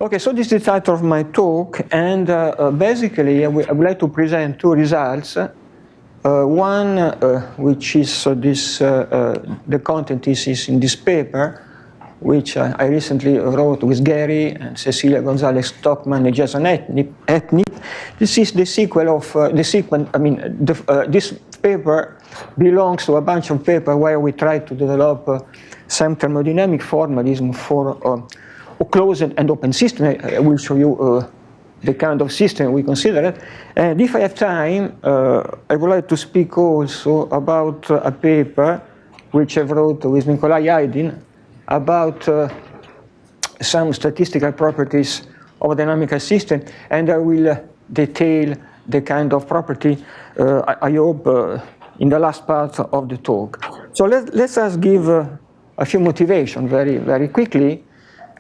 Okay, so this is the title of my talk, and basically I would like to present two results. One, which is the content is in this paper, which I recently wrote with Gary and Cecilia Gonzalez-Tokman and Jason Atnip. This is the sequel of this paper belongs to a bunch of papers where we try to develop some thermodynamic formalism for a closed and open system. I will show you the kind of system we consider it. And if I have time, I would like to speak also about a paper which I wrote with Nikolai Aydin about some statistical properties of a dynamical system, and I will detail the kind of property, I hope, in the last part of the talk. So let us give a few motivations very, very quickly.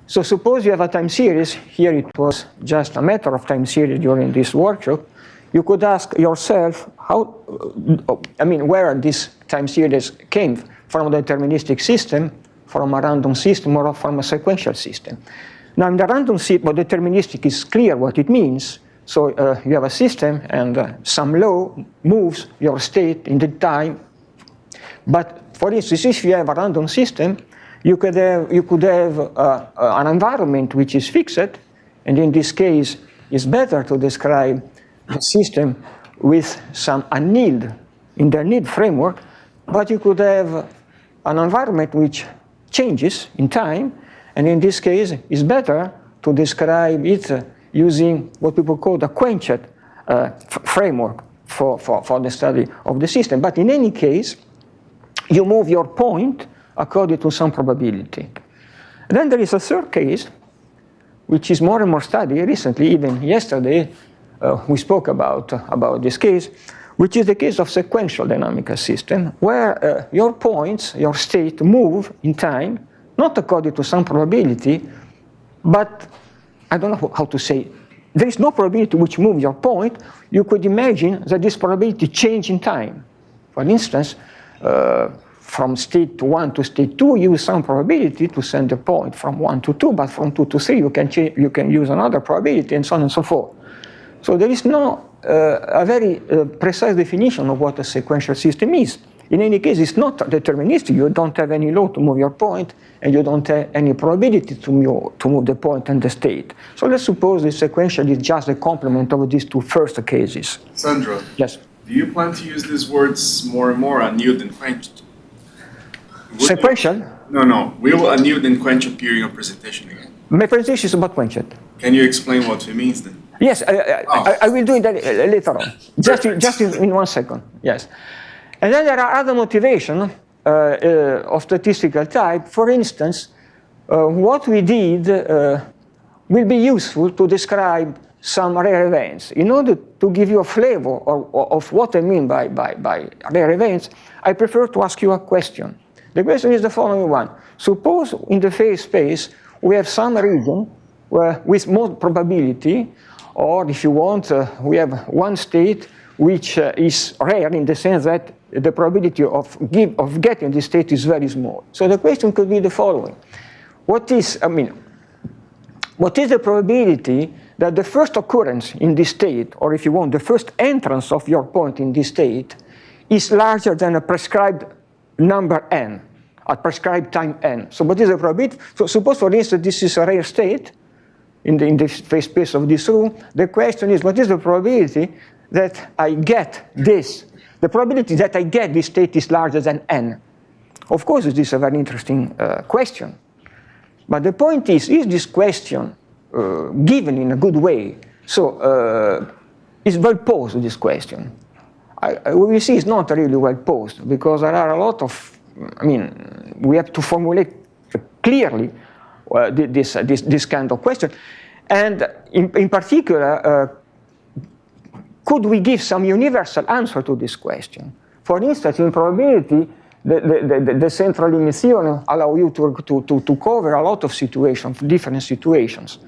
So suppose you have a time series. Here it was just a matter of time series during this workshop. You could ask yourself where this time series came from, a deterministic system, from a random system, or from a sequential system. Now in the random system, but deterministic is clear what it means. So you have a system and some law moves your state in the time. But for instance, if you have a random system, you could have an environment which is fixed, and in this case, it's better to describe the system with some annealed in the annealed framework. But you could have an environment which changes in time, and in this case, it's better to describe it using what people call the Quenched framework for the study of the system. But in any case, you move your point according to some probability. Then there is a third case, which is more and more studied recently. Even yesterday, we spoke about this case, which is the case of sequential dynamical system, where your points, your state, move in time, not according to some probability, but I don't know how to say. There is no probability which moves your point. You could imagine that this probability change in time. For instance, from state 1 to state 2, you use some probability to send a point from 1 to 2, but from 2 to 3, you can use another probability, and so on and so forth. So there is no a very precise definition of what a sequential system is. In any case, it's not deterministic. You don't have any law to move your point, and you don't have any probability to move the point and the state. So let's suppose the sequential is just a complement of these two first cases. Sandro, yes. Do you plan to use these words more and more, annealed and quenched? Sequential? No. Will annealed and quenched appear in your presentation again? My presentation is about quenched. Can you explain what it means then? Yes, I will do it later on. Just in 1 second. Yes. And then there are other motivations of statistical type. For instance, what we did will be useful to describe some rare events. In order to give you a flavor of what I mean by rare events, I prefer to ask you a question. The question is the following one. Suppose in the phase space we have some region with more probability, or if you want, we have one state which is rare in the sense that the probability of getting this state is very small. So the question could be the following. What is the probability that the first occurrence in this state, or if you want, the first entrance of your point in this state, is larger than a prescribed number n, at prescribed time n? So what is the probability? So suppose, for instance, this is a rare state in the phase space of this room. The question is, what is the probability that I get this? The probability that I get this state is larger than n. Of course, this is a very interesting question. But the point is this question given in a good way? So it's well posed, this question. We see it's not really well posed, because there are a lot of, we have to formulate clearly this kind of question. And in particular, could we give some universal answer to this question? For instance, in probability, the central limitazione allow you to cover a lot of situations, different situations.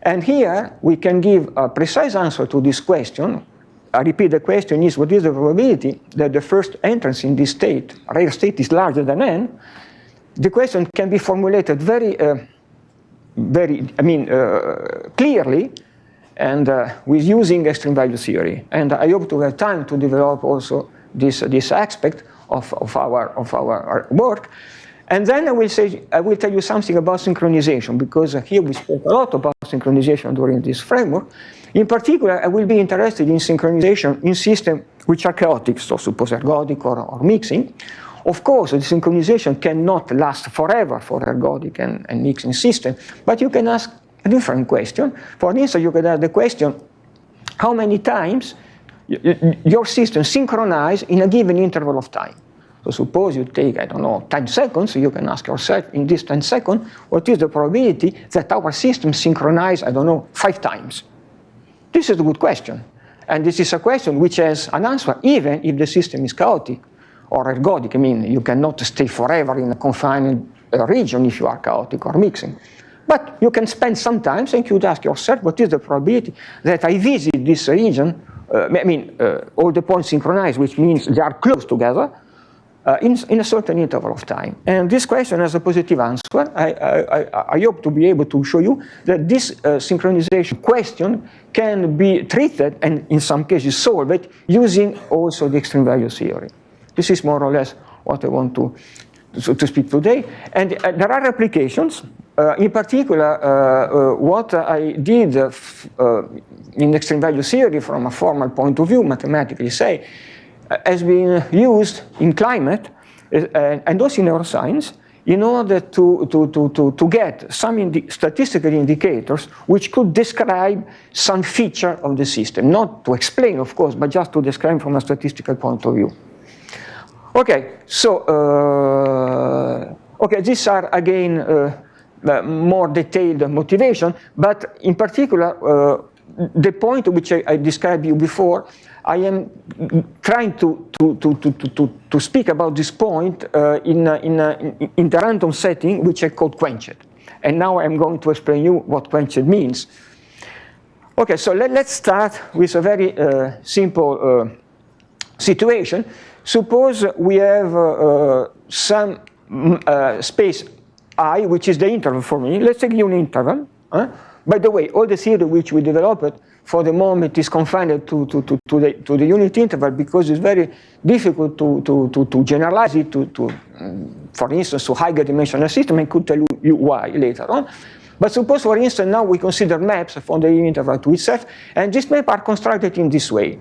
And here we can give a precise answer to this question. I repeat, the question is, what is the probability that the first entrance in this state, rare state, is larger than n? The question can be formulated very clearly, and with using extreme value theory. And I hope to have time to develop also this aspect of our work. And then I will tell you something about synchronization, because here we spoke a lot about synchronization during this framework. In particular, I will be interested in synchronization in systems which are chaotic, so suppose ergodic or mixing. Of course, the synchronization cannot last forever for ergodic and mixing system, but you can ask a different question. For instance, you can ask the question, how many times your system synchronizes in a given interval of time? So suppose you take, I don't know, 10 seconds, you can ask yourself in this 10 seconds, what is the probability that our system synchronizes, I don't know, 5 times? This is a good question. And this is a question which has an answer even if the system is chaotic or ergodic. I mean, you cannot stay forever in a confined region if you are chaotic or mixing. But you can spend some time and you ask yourself, what is the probability that I visit this region, all the points synchronized, which means they are close together, in a certain interval of time. And this question has a positive answer. I hope to be able to show you that this synchronization question can be treated and in some cases solved using also the extreme value theory. This is more or less what I want to speak today. And there are applications. In particular, what I did in extreme value theory from a formal point of view, mathematically say, has been used in climate and also in neuroscience in order to get some statistical indicators which could describe some feature of the system. Not to explain, of course, but just to describe from a statistical point of view. Okay, so, these are again more detailed motivation, but in particular, the point which I described you before, I am trying to speak about this point in the random setting which I call Quenched. And now I'm going to explain you what Quenched means. Okay, so let's start with a very simple situation. Suppose we have some space I, which is the interval for me. Let's take a interval. By the way, all the theory which we developed for the moment is confined to the unit interval because it's very difficult to generalize it for instance, to higher dimensional system. I could tell you why later on. But suppose, for instance, now we consider maps from the unit interval to itself, and these maps are constructed in this way.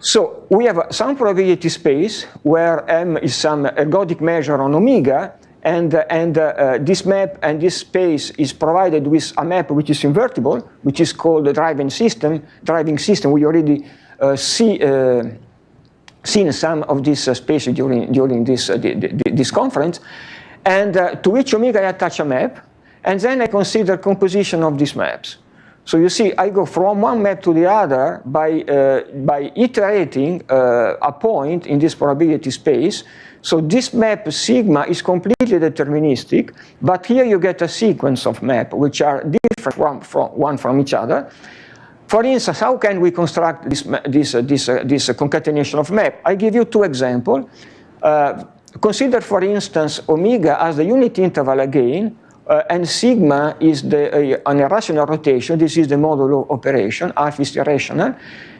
So we have some probability space where M is some ergodic measure on omega, and this map and this space is provided with a map which is invertible, which is called the driving system. We already seen some of this space during this conference, and to which omega I attach a map, and then I consider composition of these maps. So you see, I go from one map to the other by iterating a point in this probability space. So this map sigma is completely deterministic, but here you get a sequence of maps which are different from each other. For instance, how can we construct this concatenation of map? I give you 2 examples. Consider, for instance, omega as the unit interval again, and sigma is an irrational rotation. This is the modulo operation. Alpha is irrational.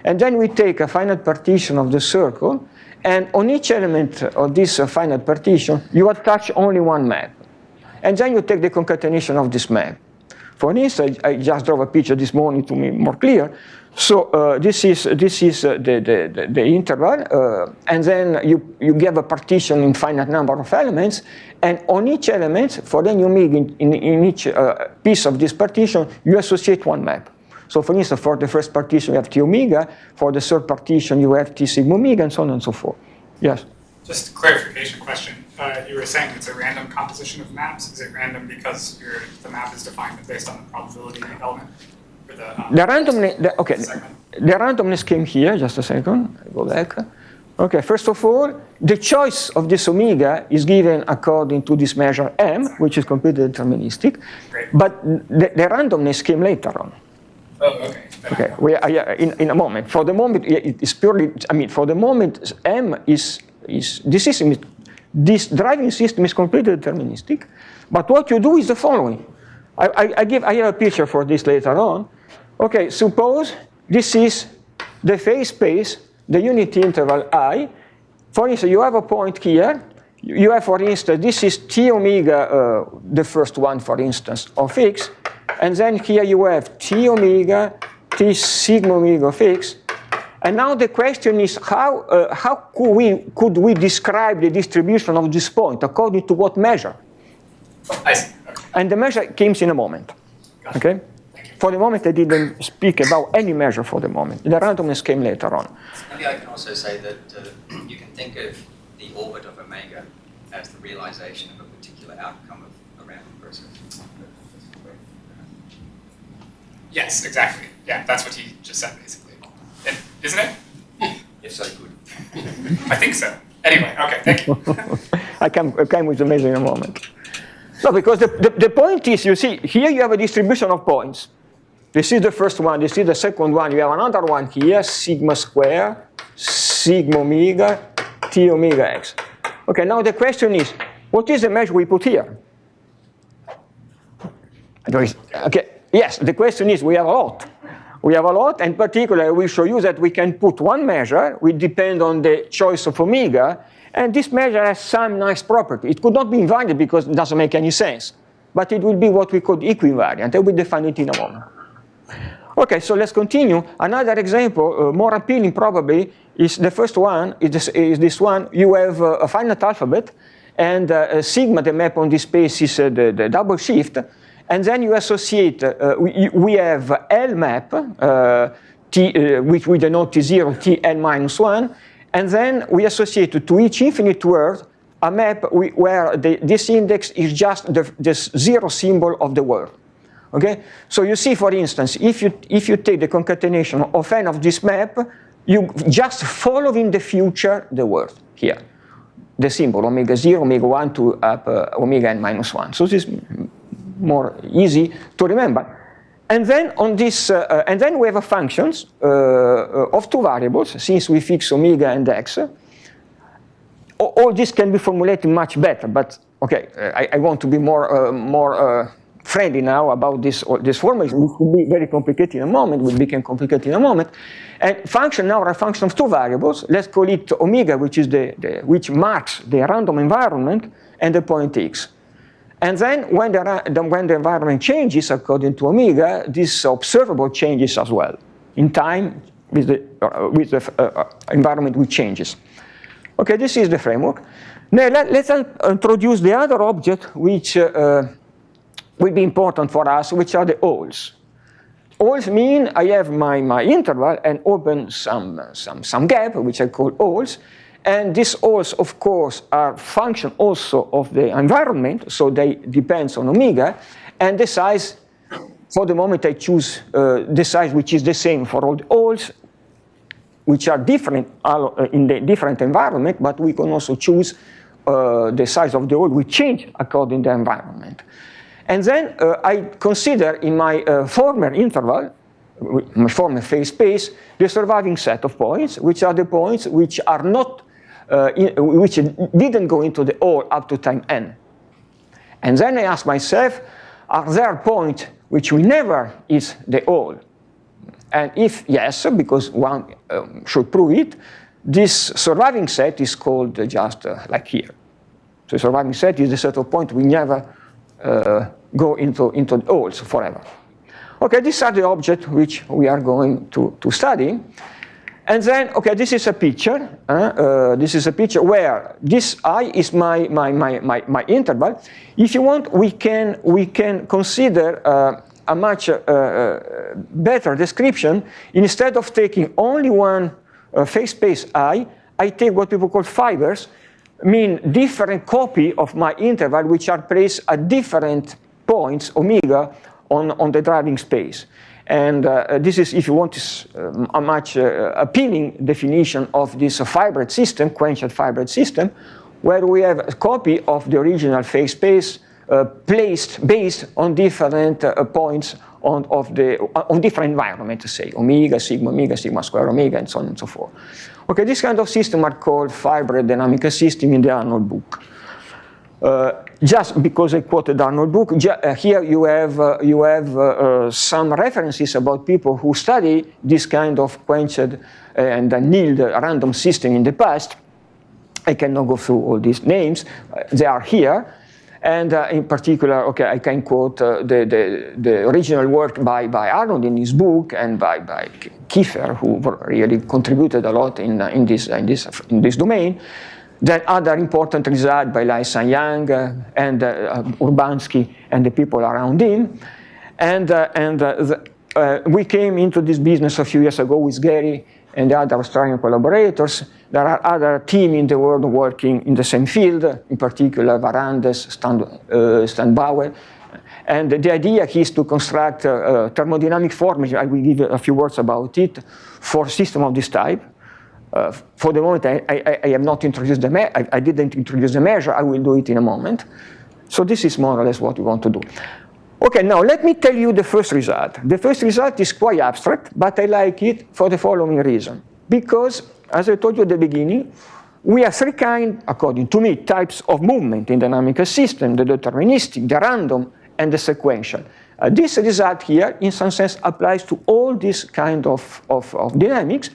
And then we take a finite partition of the circle, and on each element of this finite partition, you attach only one map. And then you take the concatenation of this map. For instance, I just draw a picture this morning to make more clear. So this is the interval, and then you give a partition in finite number of elements, and on each element, for then you make in each piece of this partition, you associate one map. So for instance, for the first partition you have T omega, for the third partition you have T sigma omega, and so on and so forth. Yes? Just a clarification question. You were saying it's a random composition of maps. Is it random because the map is defined based on the probability element? For the randomness came here, just a second, I go back. Okay, first of all, the choice of this omega is given according to this measure M, which is completely deterministic. Great. But the randomness came later on. Oh, okay. Okay, in a moment. For the moment, it is purely, for the moment, M is this driving system is completely deterministic. But what you do is the following. I have a picture for this later on. Okay, suppose this is the phase space, the unit interval I. For instance, you have a point here. You have, for instance, this is T omega, the first one, for instance, of x. And then here you have T omega, T sigma omega of x. And now the question is how could we describe the distribution of this point according to what measure? I see. Okay. And the measure comes in a moment. Gotcha. Okay? For the moment, I didn't speak about any measure for the moment. The randomness came later on. Maybe I can also say that you can think of the orbit of omega as the realization of a particular outcome of a random process. Yes, exactly. Yeah, that's what he just said, basically. Isn't it? If so, good. I think so. Anyway, okay, thank you. I come with the measure in a moment. No, because the point is, you see, here you have a distribution of points. This is the first one, this is the second one. You have another one here, sigma square, sigma omega, T omega x. Okay, now the question is, what is the measure we put here? Okay, yes, the question is, we have a lot. We have a lot, and particularly we show you that we can put one measure, which depends on the choice of omega, and this measure has some nice property. It could not be invariant because it doesn't make any sense, but it will be what we call equivariant, and we'll define it in a moment. Okay, so let's continue. Another example, more appealing probably, is the first one, is this one. You have a finite alphabet, and sigma, the map on this space, is the double shift. And then you associate, we have L map, which we denote T0, TL minus 1. And then we associate to each infinite word a map where this index is just the zero symbol of the word. Okay? So you see, for instance, if you take the concatenation of n of this map, you just follow in the future the word here. The symbol, omega 0, omega 1 to up omega n minus 1. So this is more easy to remember. And then on this, and then we have a functions of two variables, since we fix omega and x. All this can be formulated much better, but okay, I want to be more friendly now about this formalism. This will be very complicated in a moment, will become complicated in a moment. And function now are a function of two variables. Let's call it omega, which is which marks the random environment, and the point x. And then when the environment changes according to omega, this observable changes as well in time with the environment which changes. Okay, this is the framework. Now let's introduce the other object which will be important for us, which are the holes. Holes mean I have my interval and open some gap, which I call holes. And these holes, of course, are function also of the environment, so they depend on omega. And the size, for the moment, I choose the size which is the same for all the holes, which are different in the different environment, but we can also choose the size of the hole which change according to the environment. And then I consider in my former interval, my former phase space, the surviving set of points, which are the points which are not which didn't go into the hole up to time n. And then I ask myself, are there points which will never is the hole? And if yes, because one should prove it, this surviving set is called just like here. So the surviving set is the set of points we never go into the holes forever. Okay, these are the objects which we are going to study. And then, okay, this is a picture. This is a picture where this I is my interval. If you want, we can consider a much better description. Instead of taking only one phase space I take what people call fibers, mean different copy of my interval, which are placed at different points omega on the driving space. And this is, if you want, is a much appealing definition of this fibered system, quenched fibered system, where we have a copy of the original phase space placed based on different points on different environments, say omega, sigma square omega, and so on and so forth. Okay, this kind of system are called fibered dynamical system in the Arnold book. Just because I quoted Arnold's book, here you have some references about people who study this kind of quenched and annealed random system in the past. I cannot go through all these names. They are here. And in particular, okay, I can quote the original work by Arnold in his book and by Kiefer, who really contributed a lot in this domain. Then other important results by Lai San-Yang and Urbanski and the people around him. And we came into this business a few years ago with Gary and the other Australian collaborators. There are other teams in the world working in the same field, in particular Varandes, Stan Bauer. And the idea is to construct thermodynamic formulas. I will give a few words about it for systems of this type. For the moment, I have not introduced I didn't introduce the measure. I will do it in a moment. So this is more or less what we want to do. Okay, now let me tell you the first result. The first result is quite abstract, but I like it for the following reason. Because, as I told you at the beginning, we have three kinds, according to me, types of movement in dynamical system: the deterministic, the random, and the sequential. This result here, in some sense, applies to all these kind of dynamics,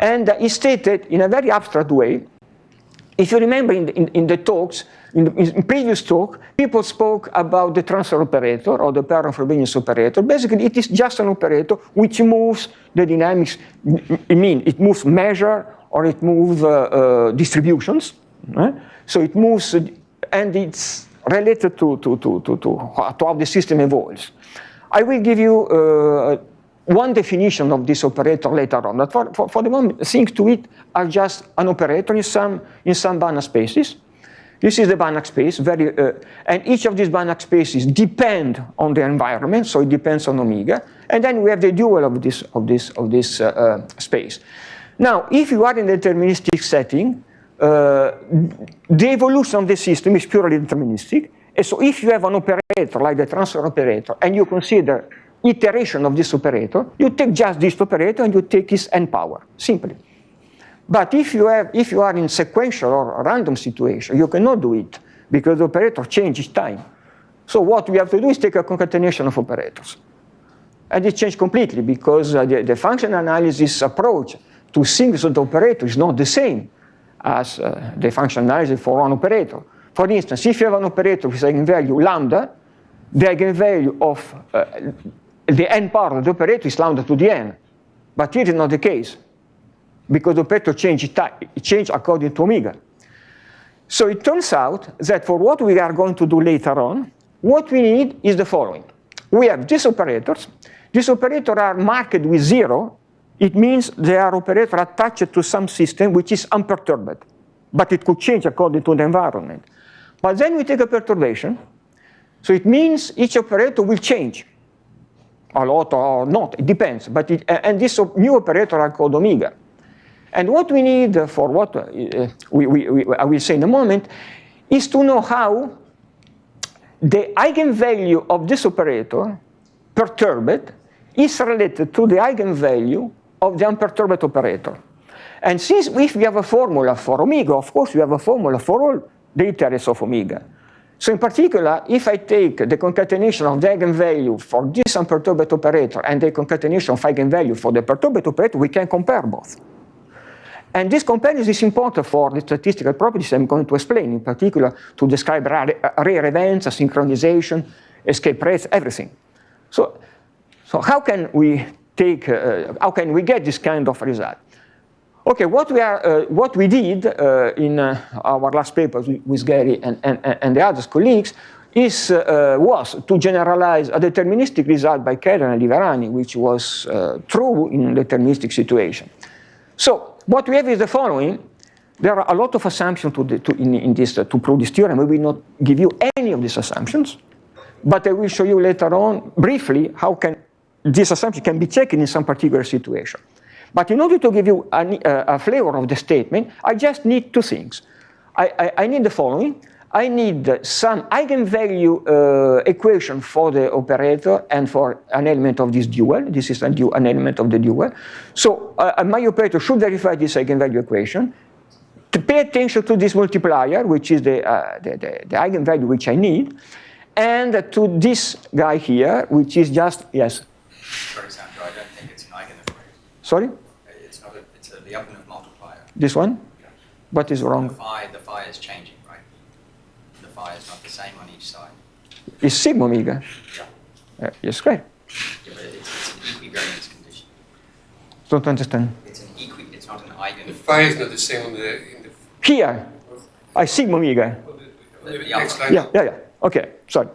and is stated in a very abstract way. If you remember in the talks, in previous talk, people spoke about the transfer operator or the pair of Frobenius operator. Basically, it is just an operator which moves the dynamics. It moves measure or it moves distributions. Right? So it moves, and it's related to how the system evolves. I will give you one definition of this operator later on. But for the moment, things to it are just an operator in some Banach spaces. This is the Banach space, and each of these Banach spaces depend on the environment, so it depends on omega. And then we have the dual of this space. Now, if you are in a deterministic setting, the evolution of the system is purely deterministic. And so if you have an operator like the transfer operator, and you consider iteration of this operator, you take just this operator and you take its n power, simply. But if you are in sequential or random situation, you cannot do it because the operator changes time. So what we have to do is take a concatenation of operators. And it changes completely because the function analysis approach to singles of the operator is not the same as the function analysis for one operator. For instance, if you have an operator with eigenvalue lambda, the eigenvalue of the n power of the operator is lambda to the n. But here is not the case, because the operator changes according to omega. So it turns out that for what we are going to do later on, what we need is the following. We have these operators. These operators are marked with 0. It means they are operators attached to some system which is unperturbed, but it could change according to the environment. But then we take a perturbation, so it means each operator will change, a lot or not, it depends. And these new operators are called omega. And what we need for what I will say in a moment is to know how the eigenvalue of this operator, perturbed, is related to the eigenvalue of the unperturbed operator. And since if we have a formula for omega, of course we have a formula for all the iterates of omega. So in particular, if I take the concatenation of the eigenvalue for this unperturbed operator and the concatenation of eigenvalue for the perturbed operator, we can compare both. And this comparison is important for the statistical properties I'm going to explain, in particular to describe rare events, synchronization, escape rates, everything. So how can we get this kind of result? Okay, what we did in our last paper with Gary and the other colleagues was to generalize a deterministic result by Keller and Liverani, which was true in a deterministic situation. So what we have is the following. There are a lot of assumptions to prove this theorem. We will not give you any of these assumptions, but I will show you later on briefly how this assumption can be checked in some particular situation. But in order to give you a flavor of the statement, I just need two things. I need the following. I need some eigenvalue equation for the operator and for an element of this dual. This is an element of the dual. So my operator should verify this eigenvalue equation. to pay attention to this multiplier, which is the eigenvalue which I need, and to this guy here, which is just, yes? Sorry, Sandro, I don't think it's an eigenvalue. Sorry? It's not it's the Atnip multiplier. This one? What is wrong? The phi is changing, right? The phi is not the same on each side. It's sigma omega. Yeah. Yes, great. Yeah, but it's an equivariance condition. Don't understand. It's not an eigen. The phi is not the same in the Here, I sigma omega. the The next other. line. Yeah. Okay, sorry.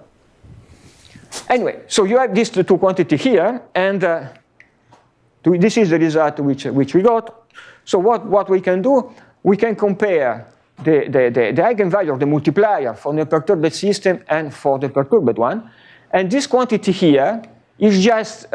Anyway, so you have these two quantities here, and this is the result which we got. So what we can do, we can compare the eigenvalue of the multiplier for the perturbed system and for the perturbed one. And this quantity here is just,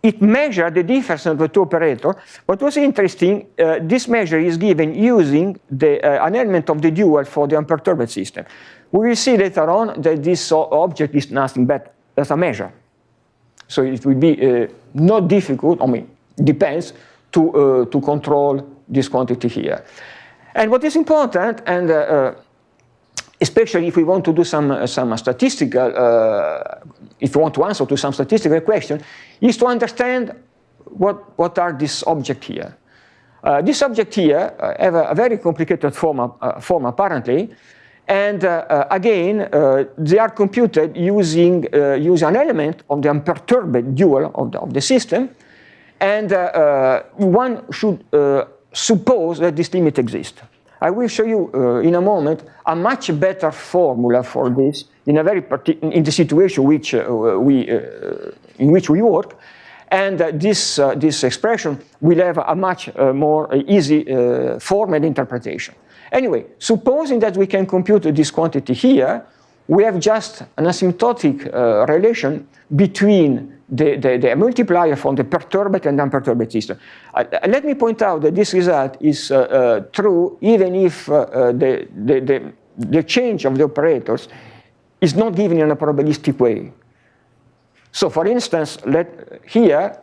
it measures the difference of the two operators. What was interesting, this measure is given using an element of the dual for the unperturbed system. We will see later on that this object is nothing but as a measure. So it will be not difficult, depends, to control this quantity here. And what is important, and especially if we want to do some statistical, if we want to answer to some statistical question, is to understand what are these objects here. This object here have a very complicated form apparently, and again, they are computed using an element of the unperturbed dual of the system, and one should suppose that this limit exists. I will show you in a moment a much better formula for this in the situation in which we work, and this expression will have a much more easy formal interpretation. Anyway, supposing that we can compute this quantity here, we have just an asymptotic relation between the multiplier from the perturbed and unperturbed system. Let me point out that this result is true even if the change of the operators is not given in a probabilistic way. So for instance, here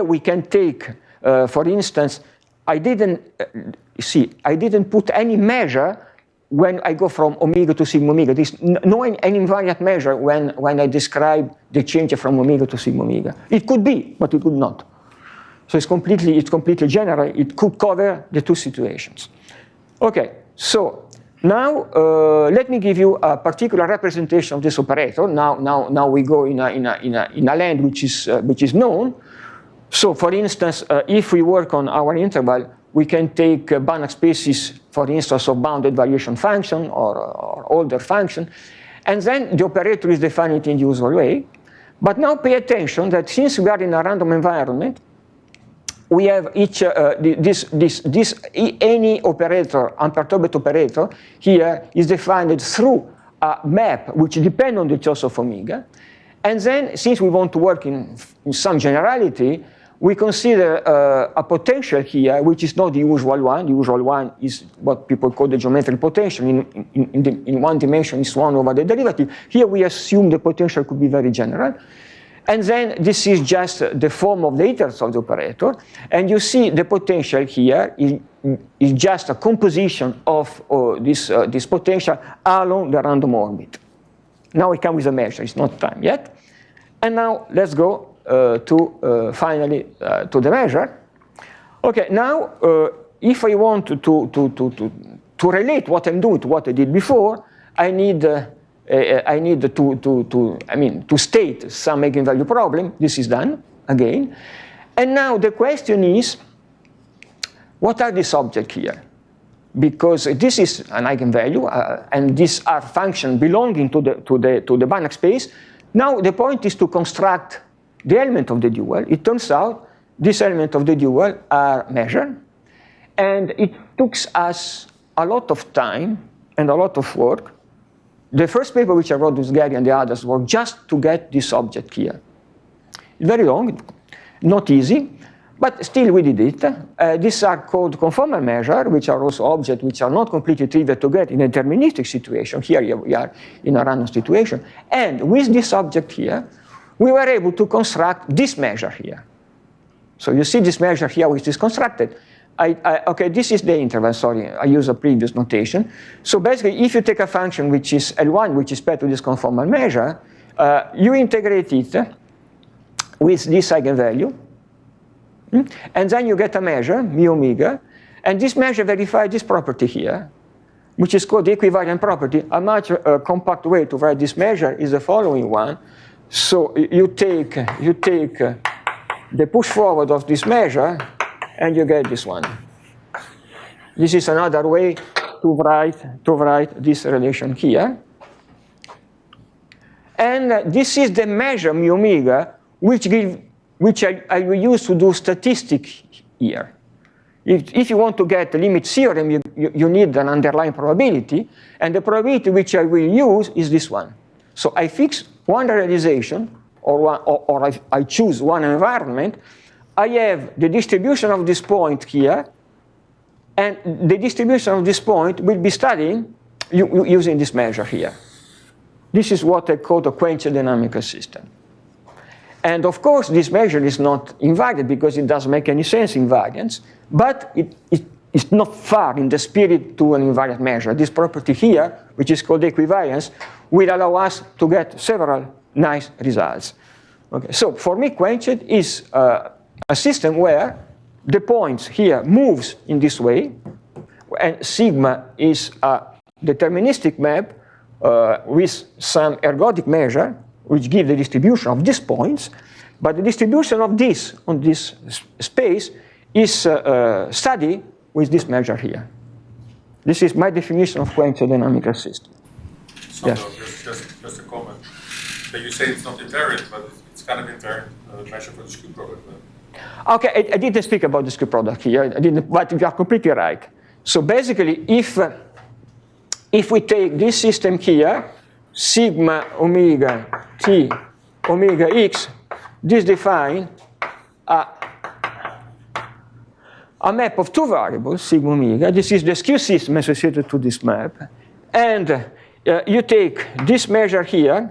we can take, for instance, I didn't put any measure when I go from omega to sigma omega. There's no any invariant measure when I describe the change from omega to sigma omega. It could be, but it could not. So it's completely general. It could cover the two situations. Okay, so now let me give you a particular representation of this operator. Now we go in a land which is known. So for instance, if we work on our interval, we can take Banach spaces, for instance, of bounded variation function or older function, and then the operator is defined in the usual way. But now pay attention that since we are in a random environment, we have any operator, unperturbed operator, here is defined through a map which depends on the choice of omega. And then, since we want to work in some generality, we consider a potential here, which is not the usual one. The usual one is what people call the geometric potential. In one dimension, it's 1 over the derivative. Here we assume the potential could be very general. And then this is just the form of the iterates of the operator. And you see the potential here is just a composition of this potential along the random orbit. Now we come with a measure. It's not time yet. And now let's go finally to the measure. Okay, now if I want to relate what I'm doing to what I did before, I need to state some eigenvalue problem. This is done again. And now the question is, what are these objects here? Because this is an eigenvalue, and these are functions belonging to the Banach space. Now the point is to construct the element of the dual. It turns out this element of the dual are measured, and it took us a lot of time and a lot of work. The first paper which I wrote with Gary and the others were just to get this object here. Very long, not easy, but still we did it. These are called conformal measures, which are also objects which are not completely trivial to get in a deterministic situation. Here we are in a random situation. And with this object here, we were able to construct this measure here. So you see this measure here which is constructed. okay, this is the interval, sorry, I use a previous notation. So basically, if you take a function which is L1, which is paired to this conformal measure, you integrate it with this eigenvalue, and then you get a measure, mu omega, and this measure verifies this property here, which is called the equivariant property. A much compact way to write this measure is the following one. So you take the push forward of this measure, and you get this one. This is another way to write this relation here. And this is the measure mu omega, which I will use to do statistics here. If you want to get the limit theorem, you need an underlying probability, and the probability which I will use is this one. So I fix one realization, or I choose one environment. I have the distribution of this point here, and the distribution of this point will be studied using this measure here. This is what I call the quenched dynamical system. And of course, this measure is not invariant because it doesn't make any sense invariance, but it's not far in the spirit to an invariant measure. This property here, which is called equivariance, will allow us to get several nice results. Okay, so for me, quenched is a system where the points here moves in this way, and sigma is a deterministic map with some ergodic measure, which give the distribution of these points, but the distribution of this on this space is studied with this measure here. This is my definition of quenched dynamical system. Sandro, Yes. just a comment. So you say it's not invariant, but it's kind of invariant measure for the skew product. Okay, I didn't speak about the skew product here, but you are completely right. So basically, if we take this system here, sigma omega t omega x, this defines a map of two variables, sigma omega. This is the skew system associated to this map. And you take this measure here,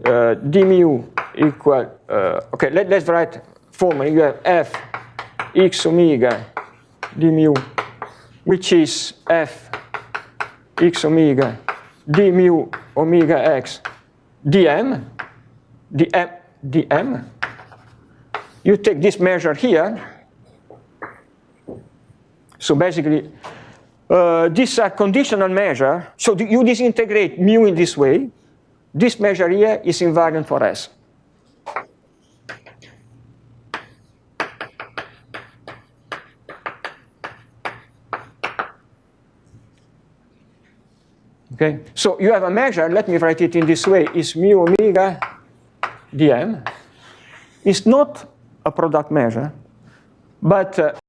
d mu equal, okay, let's write formally. You have f x omega d mu, which is f x omega d mu omega x dm. You take this measure here. So basically, this is a conditional measure. So you disintegrate mu in this way. This measure here is invariant for S. Okay, so you have a measure, let me write it in this way, is mu omega dm. It's not a product measure, but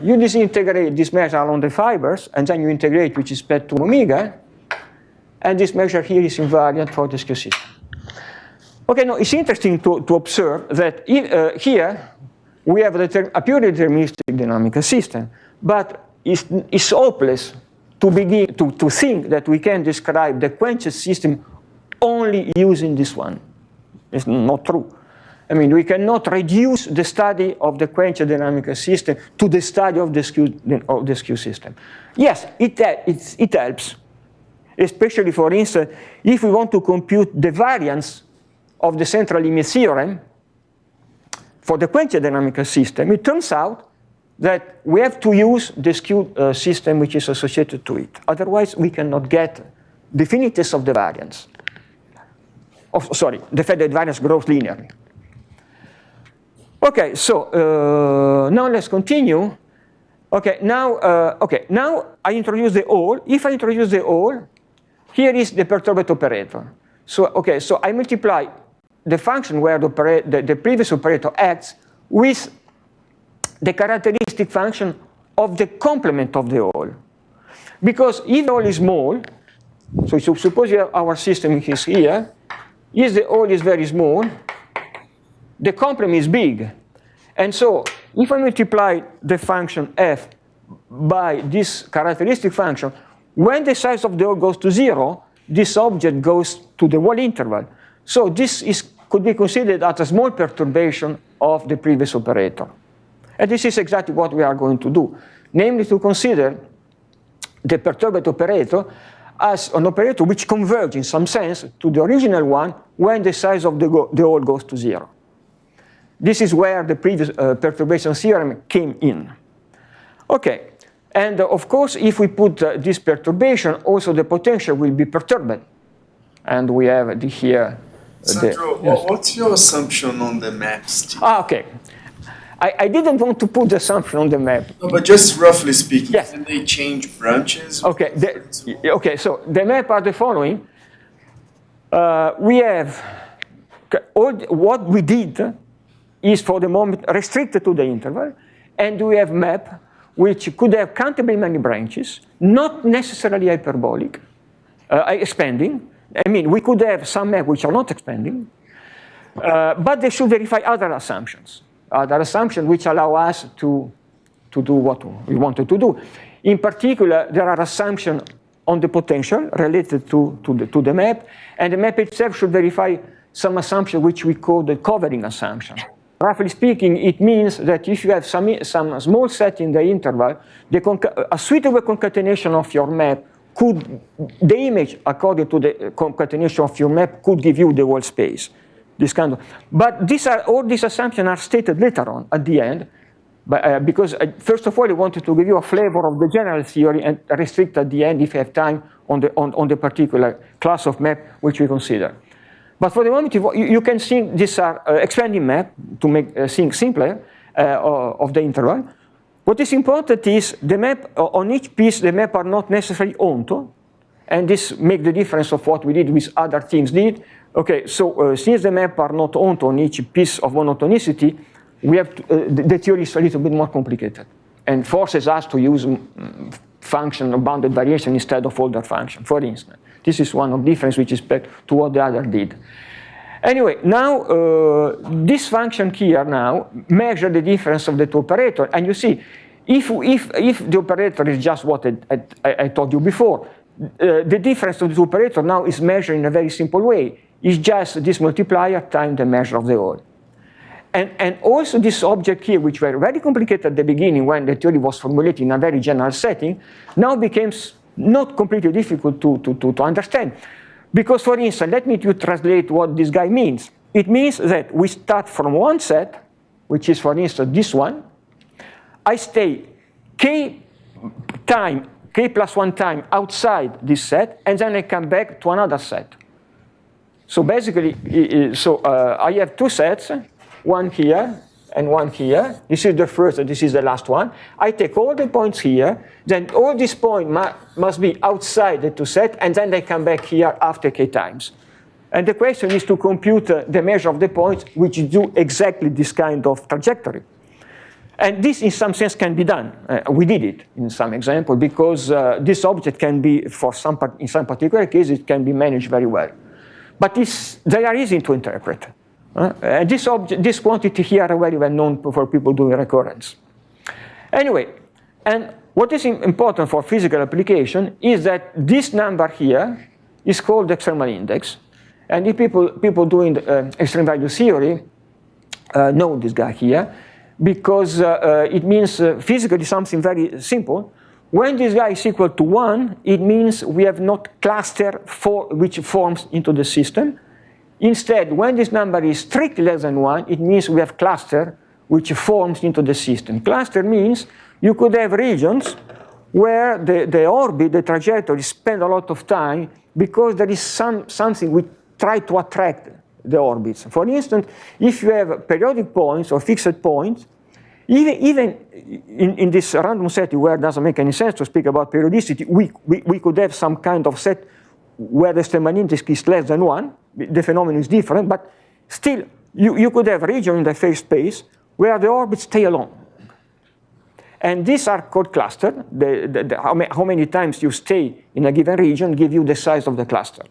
you disintegrate this measure along the fibers, and then you integrate with respect to omega, and this measure here is invariant for the skew system. Okay, now it's interesting to observe that here we have a purely deterministic dynamical system, but it's hopeless to begin to think that we can describe the quenched system only using this one. It's not true. I mean, we cannot reduce the study of the quenched dynamical system to the study of the skew system. Yes, it helps, especially, for instance, if we want to compute the variance of the central limit theorem for the quenched dynamical system. It turns out that we have to use the skew system which is associated to it. Otherwise, we cannot get definities of the variance. The fact that variance grows linearly. Okay, so now let's continue. Okay, now I introduce the all. If I introduce the all, here is the perturbed operator. So okay, so I multiply the function where the previous operator acts with the characteristic function of the complement of the all. Because if the all is small, so suppose you have our system is here, if the all is very small, the complement is big. And so if I multiply the function f by this characteristic function, when the size of the all goes to 0, this object goes to the whole interval. So this could be considered as a small perturbation of the previous operator. And this is exactly what we are going to do, namely to consider the perturbed operator as an operator which converges in some sense to the original one when the size of the whole goes to 0. This is where the previous perturbation theorem came in. Okay, and of course, if we put this perturbation, also the potential will be perturbed. And we have here. Sandro, Yes. what's your assumption on the maps? Okay. I didn't want to put the assumption on the map. No, but just roughly speaking, Yes. can they change branches? Okay, okay, so the map are the following. We have, what we did is for the moment restricted to the interval, and we have map which could have countably many branches, not necessarily hyperbolic, expanding. I mean, we could have some map which are not expanding, but they should verify other assumptions which allow us to do what we wanted to do. In particular, there are assumptions on the potential related to the map, and the map itself should verify some assumption which we call the covering assumption. Roughly speaking, it means that if you have some small set in the interval, a suitable concatenation of your map the image according to the concatenation of your map could give you the whole space. But all these assumptions are stated later on at the end, because first of all, I wanted to give you a flavor of the general theory and restrict at the end, if you have time, on the particular class of map which we consider. But for the moment, you can see these are expanding map to make things simpler of the interval. What is important is the map on each piece. The map are not necessarily onto, and this makes the difference of what we did with other things did. Okay, so since the map are not onto on each piece of monotonicity, we have the theory is a little bit more complicated and forces us to use function of bounded variation instead of order function, for instance. This is one of the difference with respect to what the other did. Anyway, now this function here now measures the difference of the two operators, and you see, if the operator is just what I told you before, the difference of the two operators now is measured in a very simple way. It's just this multiplier times the measure of the whole. And also this object here, which were very complicated at the beginning when the theory was formulated in a very general setting, now becomes not completely difficult to understand. Because, for instance, let me translate what this guy means. It means that we start from one set, which is, for instance, this one. I stay k plus 1 time outside this set, and then I come back to another set. So basically, I have two sets, one here and one here. This is the first and this is the last one. I take all the points here, then all these points must be outside the two sets, and then they come back here after k times. And the question is to compute the measure of the points which do exactly this kind of trajectory. And this, in some sense, can be done. We did it in some example, because this object can be, in some particular case, it can be managed very well. But they are easy to interpret. And this quantity here are very well known for people doing recurrence. Anyway, and what is important for physical application is that this number here is called the thermal index. And if people doing extreme value theory know this guy here, because it means physically something very simple. When this guy is equal to 1, it means we have not cluster which forms into the system. Instead, when this number is strictly less than 1, it means we have cluster which forms into the system. Cluster means you could have regions where the orbit, the trajectory, spend a lot of time because there is something we try to attract the orbits. For instance, if you have periodic points or fixed points, even in this random setting where it doesn't make any sense to speak about periodicity, we could have some kind of set where the thermal index is less than 1. The phenomenon is different, but still you could have a region in the phase space where the orbits stay alone. And these are called clusters. How many times you stay in a given region give you the size of the cluster.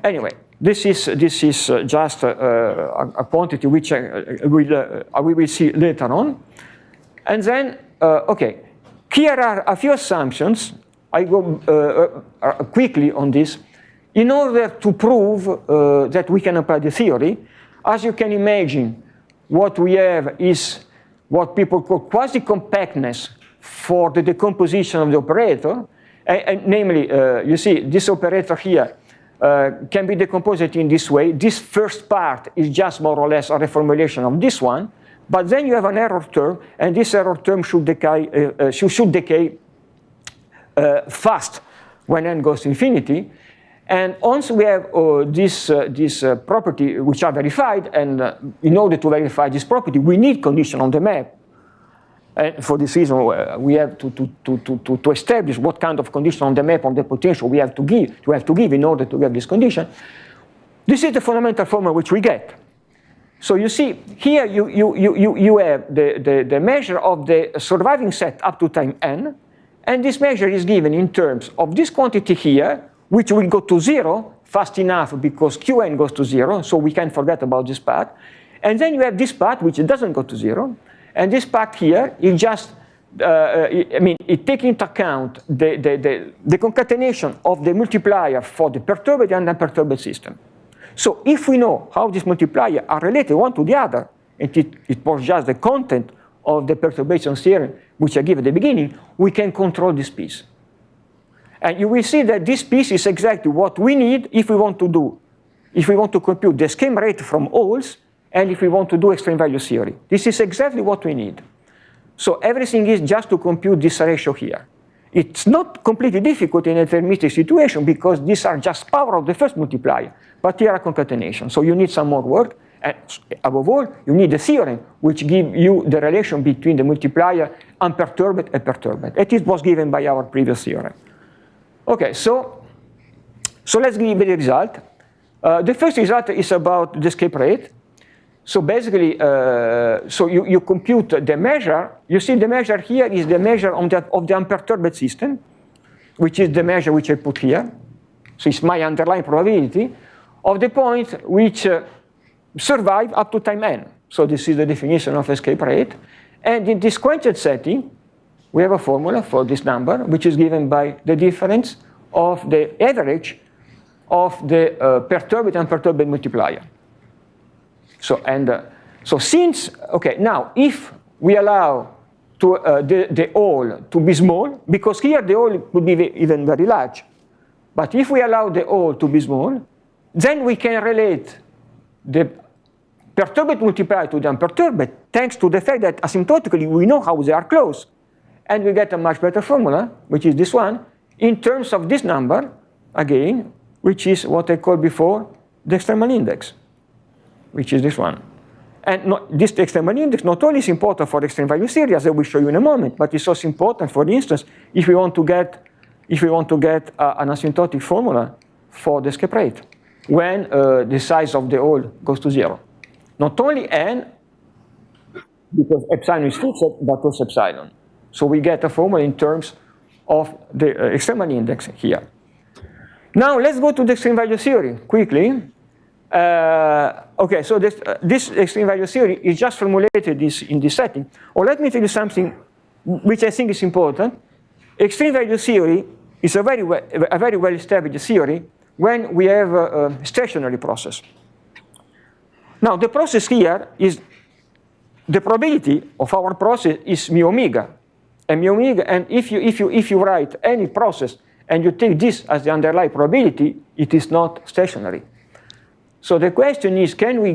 Anyway, this is just a quantity which we will see later on. And then, okay, here are a few assumptions. I go quickly on this. In order to prove that we can apply the theory, as you can imagine, what we have is what people call quasi-compactness for the decomposition of the operator. And namely, you see, this operator here can be decomposed in this way. This first part is just more or less a reformulation of this one, but then you have an error term, and this error term should decay fast when n goes to infinity. And once we have this property, which are verified, and in order to verify this property, we need condition on the map. And for this reason, we have to establish what kind of condition on the map on the potential we have to give in order to get this condition. This is the fundamental formula which we get. So you see, here you have the measure of the surviving set up to time n, and this measure is given in terms of this quantity here, which will go to 0 fast enough because Qn goes to 0, so we can forget about this part. And then you have this part which doesn't go to 0, and this part here is just, it takes into account the concatenation of the multiplier for the perturbed and unperturbed system. So if we know how these multipliers are related one to the other, and it was just the content of the perturbation theorem which I gave at the beginning, we can control this piece. And you will see that this piece is exactly what we need if we want to compute the scheme rate from holes, and if we want to do extreme value theory. This is exactly what we need. So everything is just to compute this ratio here. It's not completely difficult in a deterministic situation because these are just power of the first multiplier, but here are concatenation. So you need some more work, and above all, you need a theorem which gives you the relation between the multiplier unperturbed and perturbed. It was given by our previous theorem. Okay, so let's give the result. The first result is about the escape rate. So basically, so you compute the measure. You see the measure here is the measure of the unperturbed system, which is the measure which I put here. So it's my underlying probability of the point which survive up to time n. So this is the definition of escape rate. And in this quenched setting, we have a formula for this number, which is given by the difference of the average of the perturbed and unperturbed multiplier. So since, okay, now if we allow the hole to be small, because here the hole could be even very large, but if we allow the hole to be small, then we can relate the perturbed multiplier to the unperturbed, thanks to the fact that asymptotically we know how they are close. And we get a much better formula, which is this one, in terms of this number, again, which is what I called before the external index, which is this one. And this external index not only is important for extreme value theory, as I will show you in a moment, but it's also important, for instance, if we want to get an asymptotic formula for the escape rate, when the size of the hole goes to 0. Not only n, because epsilon is fixed, but also epsilon. So we get a formula in terms of the external index here. Now let's go to the extreme value theory quickly. Okay, so this extreme value theory is just formulated in this setting. Or let me tell you something which I think is important. Extreme value theory is a very well established theory when we have a stationary process. Now the process here is, the probability of our process is mu omega. And mu omega, and if you write any process and you take this as the underlying probability, it is not stationary. So the question is, can you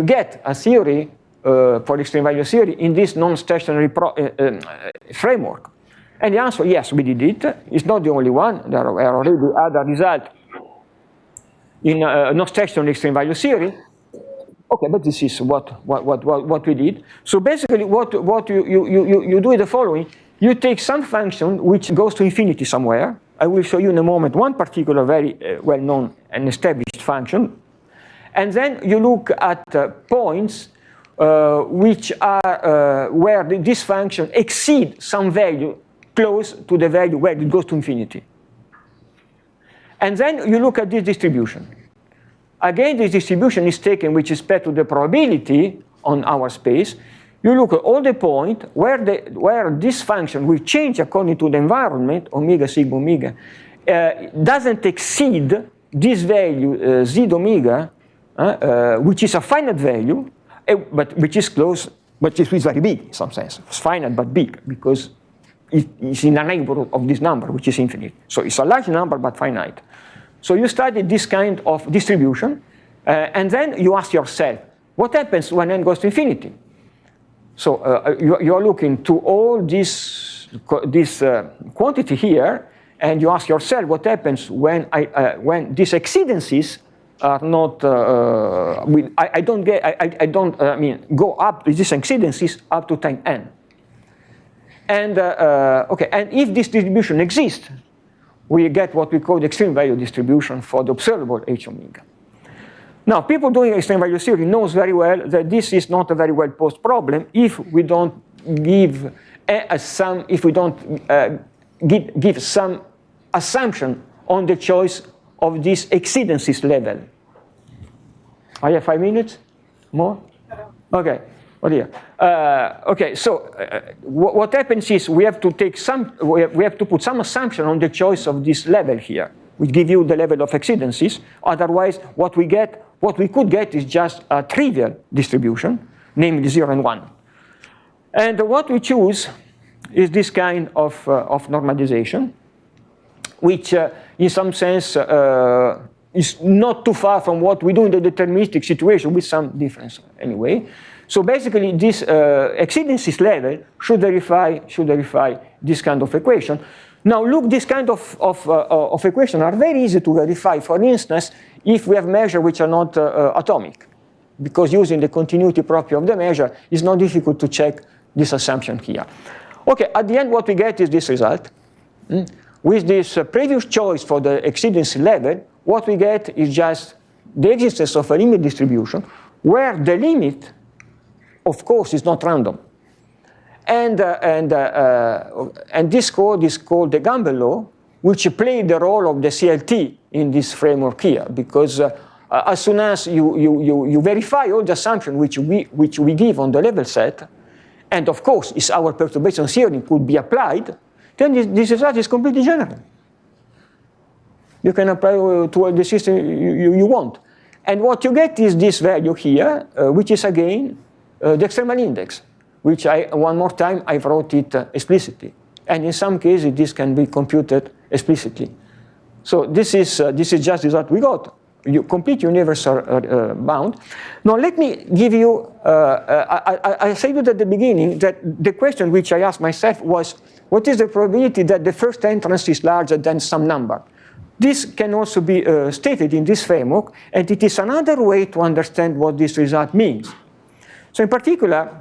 get a theory for extreme value theory in this non-stationary framework? And the answer, yes, we did it. It's not the only one. There are already other results in non-stationary extreme value theory. Okay, but this is what we did. So basically, what you do is the following: you take some function which goes to infinity somewhere. I will show you in a moment one particular very well-known and established function, and then you look at points which are where this function exceeds some value close to the value where it goes to infinity. And then you look at this distribution. Again, this distribution is taken with respect to the probability on our space. You look at all the points where this function will change according to the environment, omega, sigma, omega, doesn't exceed this value, z omega, which is a finite value, but which is close, but it is very big in some sense. It's finite but big because it is in the neighborhood of this number, which is infinite. So it's a large number but finite. So you study this kind of distribution, and then you ask yourself, what happens when n goes to infinity? So you are looking to all this quantity here, and you ask yourself what happens when these exceedances are not. I don't go up these exceedances up to time n. And okay, and if this distribution exists, we get what we call the extreme value distribution for the observable h omega. Now, people doing extreme value theory knows very well that this is not a very well posed problem if we don't give give some assumption on the choice of this exceedances level. I have 5 minutes more. Okay. Oh dear. Okay. So what happens is we have to take we have to put some assumption on the choice of this level here, which give you the level of exceedances. Otherwise, what we could get is just a trivial distribution, namely 0 and 1. And what we choose is this kind of normalization, which in some sense is not too far from what we do in the deterministic situation, with some difference anyway. So basically, this exceedances level should verify this kind of equation. Now look, this kind of equation are very easy to verify. For instance, if we have measures which are not atomic, because using the continuity property of the measure is not difficult to check this assumption here. Okay, at the end what we get is this result. With this previous choice for the exceedancy level, what we get is just the existence of a limit distribution where the limit, of course, is not random. And this code is called the Gamble law, which played the role of the CLT in this framework here, because as soon as you verify all the assumptions which we give on the level set, and of course, is our perturbation theory could be applied, then this result is completely general. You can apply to the system you want. And what you get is this value here, which is again the external index, which one more time I wrote it explicitly. And in some cases, this can be computed explicitly. So this is just the result we got. Complete universal bound. Now let me give you, I said at the beginning that the question which I asked myself was, what is the probability that the first entrance is larger than some number? This can also be stated in this framework, and it is another way to understand what this result means. So in particular,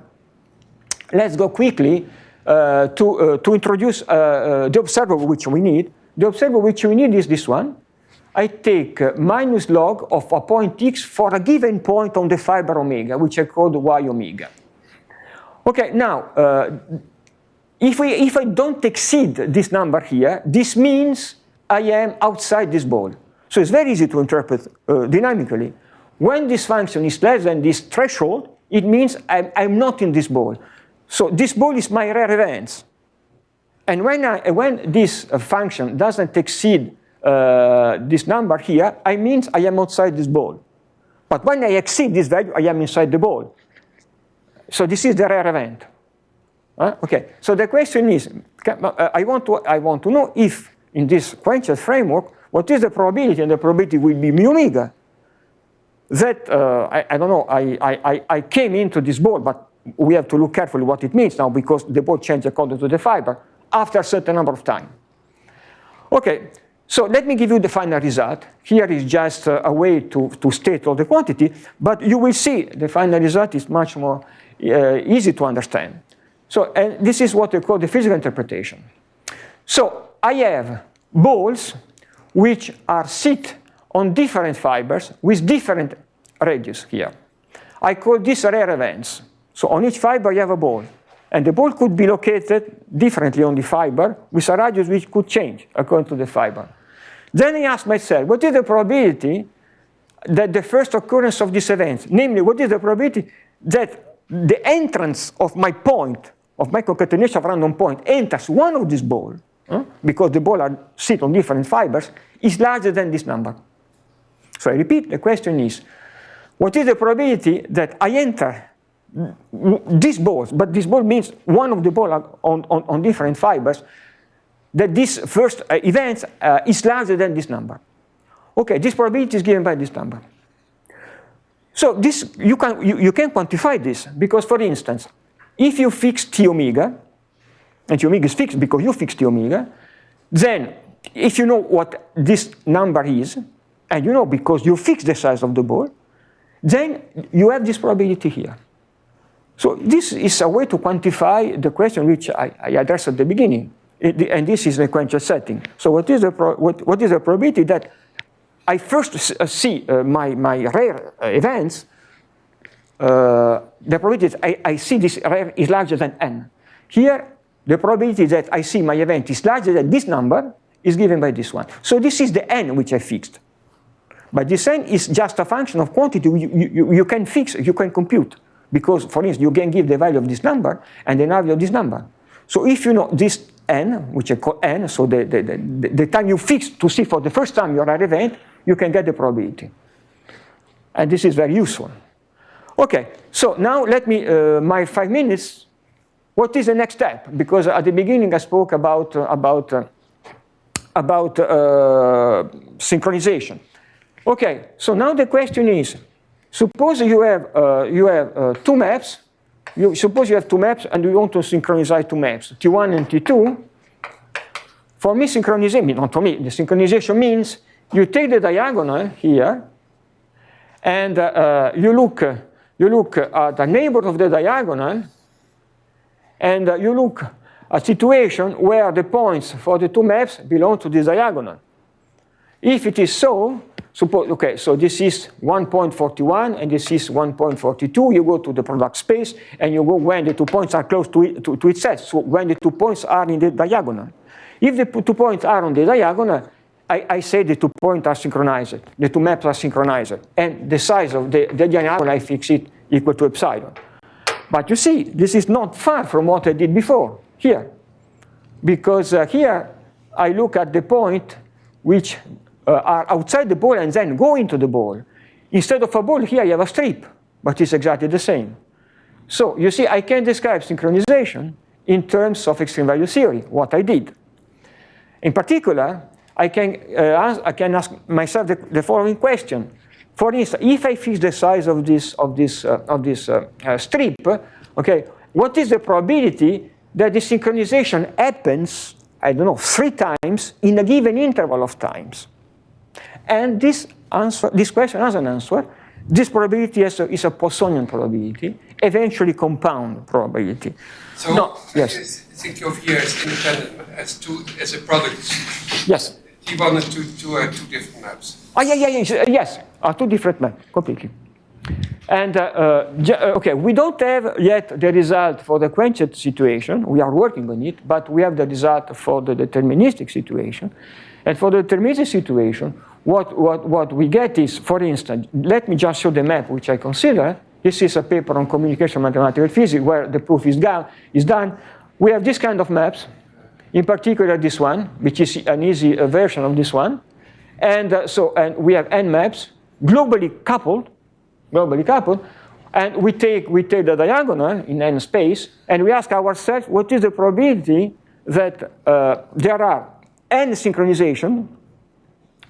let's go quickly to introduce the observable which we need. The observable which we need is this one. I take minus log of a point x for a given point on the fiber omega, which I call y omega. Okay, now, if I don't exceed this number here, this means I am outside this ball. So it's very easy to interpret dynamically. When this function is less than this threshold, it means I'm not in this ball. So this ball is my rare events. And when this function doesn't exceed this number here, I means I am outside this ball. But when I exceed this value, I am inside the ball. So this is the rare event. Okay. So the question is, I want to know if in this Quenched framework, what is the probability, and the probability will be mu omega, that I don't know. I came into this ball, but we have to look carefully what it means now, because the ball changes according to the fiber after a certain number of time. Okay. So let me give you the final result. Here is just a way to state all the quantity, but you will see the final result is much more easy to understand. So, and this is what we call the physical interpretation. So I have balls which are sit on different fibers with different radius here. I call these rare events. So on each fiber you have a ball. And the ball could be located differently on the fiber with a radius which could change according to the fiber. Then I ask myself, what is the probability that the first occurrence of these events, namely, what is the probability that the entrance of my point, of my concatenation of random point, enters one of these balls, because the balls are sit on different fibers, is larger than this number. So I repeat, the question is, what is the probability that I enter these balls, but this ball means one of the balls are on different fibers, that this first event is larger than this number. Okay, this probability is given by this number. So this you can quantify this, because for instance, if you fix T omega, and T omega is fixed because you fix T omega, then if you know what this number is, and you know because you fix the size of the ball, then you have this probability here. So this is a way to quantify the question which I addressed at the beginning, and this is the quenched setting. So what is the probability that I first see my rare events? The probability is I see this rare is larger than n. Here, the probability that I see my event is larger than this number is given by this one. So this is the n which I fixed. But this n is just a function of quantity you can fix, you can compute. Because, for instance, you can give the value of this number and the value of this number. So if you know this n, which I call n, so the time you fix to see for the first time your rare event, you can get the probability. And this is very useful. Okay, so now let me, my 5 minutes, what is the next step? Because at the beginning I spoke about synchronization. Okay, so now the question is, suppose you have 2 maps. Suppose you have 2 maps and you want to synchronize 2 maps, T1 and T2. For me, synchronization, not for me, the synchronization means you take the diagonal here, and you look at the neighbor of the diagonal, and you look at a situation where the points for the 2 maps belong to this diagonal. If it is so, suppose, okay, so this is 1.41 and this is 1.42. You go to the product space and you go when the 2 points are close to its set. So when the 2 points are in the diagonal. If the 2 points are on the diagonal, I say the 2 points are synchronized. The 2 maps are synchronized. And the size of the diagonal, I fix it equal to epsilon. But you see, this is not far from what I did before, here. Because here, I look at the point which are outside the ball and then go into the ball. Instead of a ball, here I have a strip, but it's exactly the same. So you see, I can describe synchronization in terms of extreme value theory, what I did. In particular, I can ask myself the following question. For instance, if I fix the size of this strip, okay, what is the probability that the synchronization happens, I don't know, 3 times in a given interval of times? And this question has an answer. This probability is a Poissonian probability, eventually compound probability. So no, yes. Think of here as independent, as a product. Yes. T1 and T2 are 2 different maps. Yes, are 2 different maps, completely. And okay, we don't have yet the result for the quenched situation. We are working on it, but we have the result for the deterministic situation. And for the deterministic situation, what we get is, for instance, let me just show the map which I consider. This is a paper on communication mathematical physics where the proof is done. We have this kind of maps, in particular this one, which is an easy version of this one. And and we have n maps, globally coupled, and we take the diagonal in n space, and we ask ourselves what is the probability that there are n synchronization,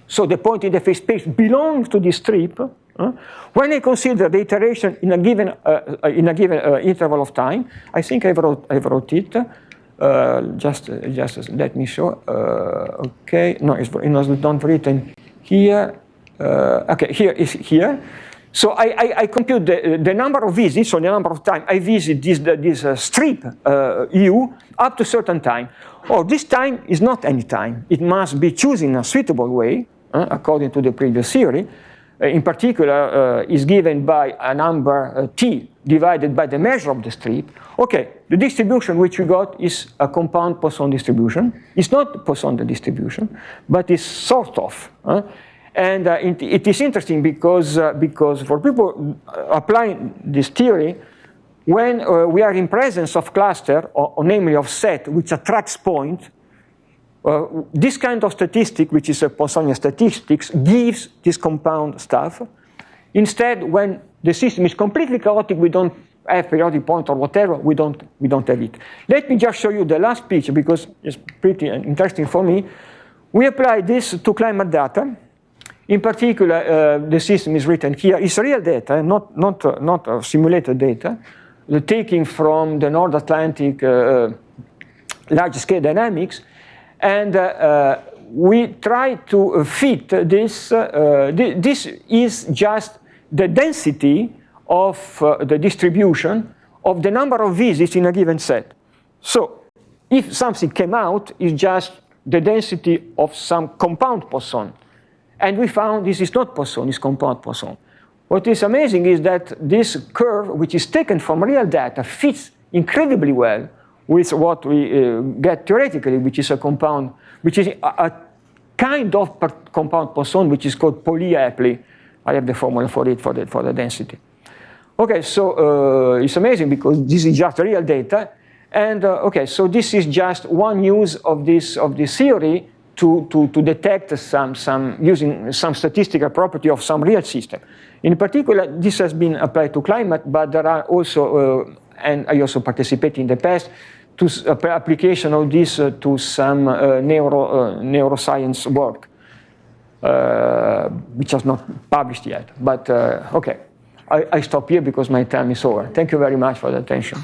so the point in the phase space belongs to this strip, when I consider the iteration in a given interval of time. I think I wrote it. Just let me show. Okay, no, it was not written here. Okay, here is here. So I compute the number of visits, so the number of time I visit this strip U up to a certain time. Oh, this time is not any time. It must be chosen in a suitable way, according to the previous theory. In particular, is given by a number t divided by the measure of the strip. Okay, the distribution which we got is a compound Poisson distribution. It's not Poisson distribution, but it's sort of. And it is interesting because for people applying this theory, when we are in presence of cluster, or namely of set, which attracts point, this kind of statistic, which is a Poissonian statistics, gives this compound stuff. Instead, when the system is completely chaotic, we don't have periodic point or whatever, we don't have it. Let me just show you the last picture because it's pretty interesting for me. We apply this to climate data. In particular, the system is written here. It's real data, not simulated data. The taking from the North Atlantic large-scale dynamics, and we try to fit this. This is just the density of the distribution of the number of visits in a given set. So if something came out, it's just the density of some compound Poisson. And we found this is not Poisson, it's compound Poisson. What is amazing is that this curve, which is taken from real data, fits incredibly well with what we get theoretically, which is a compound, which is a kind of compound Poisson, which is called polyaply. I have the formula for it, for the density. Okay, so it's amazing because this is just real data. And okay, so this is just one use of this theory to detect using some statistical property of some real system. In particular, this has been applied to climate, but there are also, and I also participated in the past, to application of this to some neuroscience work, which is not published yet. But okay, I stop here because my time is over. Thank you very much for the attention.